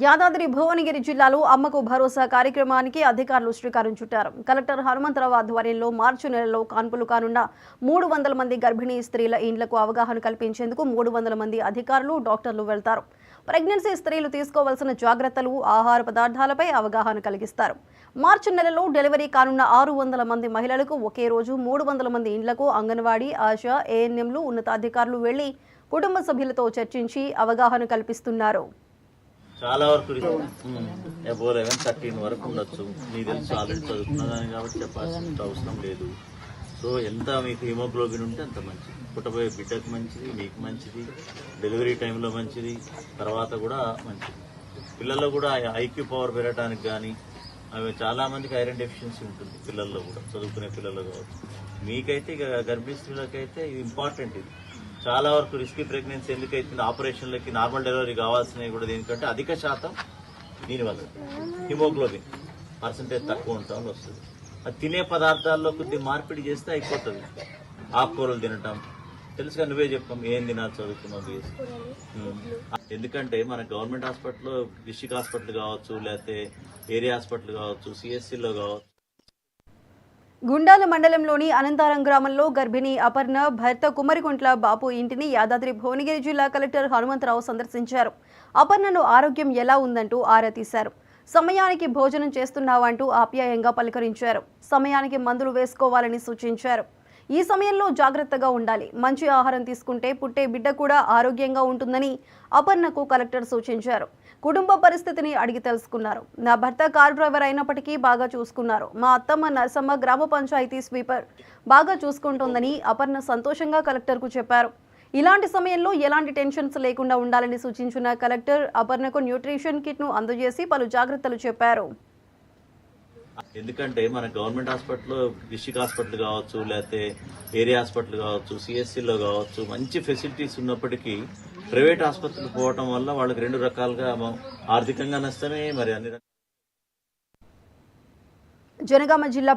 యాదాద్రి భువనగిరి జిల్లాలో అమ్మకు భరోసా కార్యక్రమానికి అధికారులు శ్రీకారం చుట్టారు. కలెక్టర్ హనుమంతరావు ఆధ్వర్యంలో మార్చి నెలలో కాన్పులు కానున్న 300 మంది గర్భిణీ స్త్రీల ఇండ్లకు అవగాహన కల్పించేందుకు 300 మంది అధికారులు, డాక్టర్లు వెళ్తారు. ప్రెగ్నెన్సీ స్త్రీలు తీసుకోవాల్సిన జాగ్రత్తలు, ఆహార పదార్థాలపై అవగాహన కలిగిస్తారు. మార్చి నెలలో డెలివరీ కానున్న 600 మంది మహిళలకు ఒకే రోజు 300 మంది ఇండ్లకు అంగన్వాడీ, ఆశా, ఏఎన్ఎంలు ఉన్నతాధికారులు వెళ్లి కుటుంబ సభ్యులతో చర్చించి అవగాహన కల్పిస్తున్నారు. చాలా వరకు 13 వరకు ఉండొచ్చు. మీకు తెలుసు, ఆల్రెడీ చదువుతున్నదాన్ని కాబట్టి చెప్పాల్సిన అవసరం లేదు. సో ఎంత మీకు హిమోగ్లోబిన్ ఉంటే అంత మంచిది. పుట్టబోయే బిడ్డకు మంచిది, మీకు మంచిది, డెలివరీ టైంలో మంచిది, తర్వాత కూడా మంచిది. పిల్లల్లో కూడా ఐక్యూ పవర్ పెరగడానికి కానీ అవి చాలా మందికి ఐరన్ డెఫిషియన్సీ ఉంటుంది పిల్లల్లో కూడా, చదువుకునే పిల్లల్లో కావచ్చు. మీకైతే ఇక గర్భిణీ స్త్రీలకైతే ఇది ఇంపార్టెంట్. ఇది చాలా వరకు రిస్కీ ప్రెగ్నెన్సీ ఎందుకైతుంది, ఆపరేషన్లకి నార్మల్ డెలివరీ కావాల్సినవి కూడా దీనికంటే అధిక శాతం దీనివల్ల హిమోగ్లోబిన్ పర్సంటేజ్ తక్కువ ఉంటామని వస్తుంది. అది తినే పదార్థాల్లో కొద్దిగా మార్పిడి చేస్తే అయిపోతుంది. ఆకుకూరలు తినటం తెలుసుగా, నువ్వే చెప్పాం ఏం తినాలి చదువుకున్నావు. ఎందుకంటే మన గవర్నమెంట్ హాస్పిటల్లో డిస్ట్రిక్ట్ హాస్పిటల్ కావచ్చు, లేకపోతే ఏరియా హాస్పిటల్ కావచ్చు, సిఎస్సిలో కావచ్చు. గుండాల మండలంలోని అనంతారం గ్రామంలో గర్భిణి అపర్ణ భర్త కుమరికుంట్ల బాపు ఇంటిని యాదాద్రి భువనగిరి జిల్లా కలెక్టర్ హనుమంతరావు సందర్శించారు. అపర్ణను ఆరోగ్యం ఎలా ఉందంటూ ఆరా తీశారు. సమయానికి భోజనం చేస్తున్నావంటూ ఆప్యాయంగా పలకరించారు. సమయానికి మందులు వేసుకోవాలని సూచించారు. ఈ సమయంలో జాగ్రత్తగా ఉండాలి. మంచి ఆహారం తీసుకుంటే పుట్టే బిడ్డ కూడా ఆరోగ్యంగా ఉంటుందని అపర్ణకు కలెక్టర్ సూచించారు. కుటుంబ పరిస్థితిని అడిగి తెలుసుకున్నారు. నా భర్త కార్ డ్రైవర్ అయినప్పటికీ బాగా చూసుకున్నారు. మా అత్తమ్మ నరసమ్మ గ్రామ పంచాయతీ స్వీపర్ బాగా చూసుకుంటోందని అపర్ణ సంతోషంగా కలెక్టర్కు చెప్పారు. ఇలాంటి సమయంలో ఎలాంటి టెన్షన్స్ లేకుండా ఉండాలని సూచించిన కలెక్టర్ అపర్ణకు న్యూట్రిషన్ కిట్ను అందజేసి పలు జాగ్రత్తలు చెప్పారు. ఎందుకంటే మన గవర్నమెంట్ హాస్పిటల్లో డిస్ట్రిక్ట్ హాస్పిటల్ కావచ్చు, లేకపోతే ఏరియా హాస్పిటల్ కావచ్చు, సిఎస్సిలో కావచ్చు, మంచి ఫెసిలిటీస్ ఉన్నప్పటికీ ప్రైవేట్ ఆసుపత్రులు పోవటం వల్ల వాళ్ళకి 2 రకాలుగా ఆర్థికంగా నష్టమే, మరి అన్ని జనగామ జిల్లా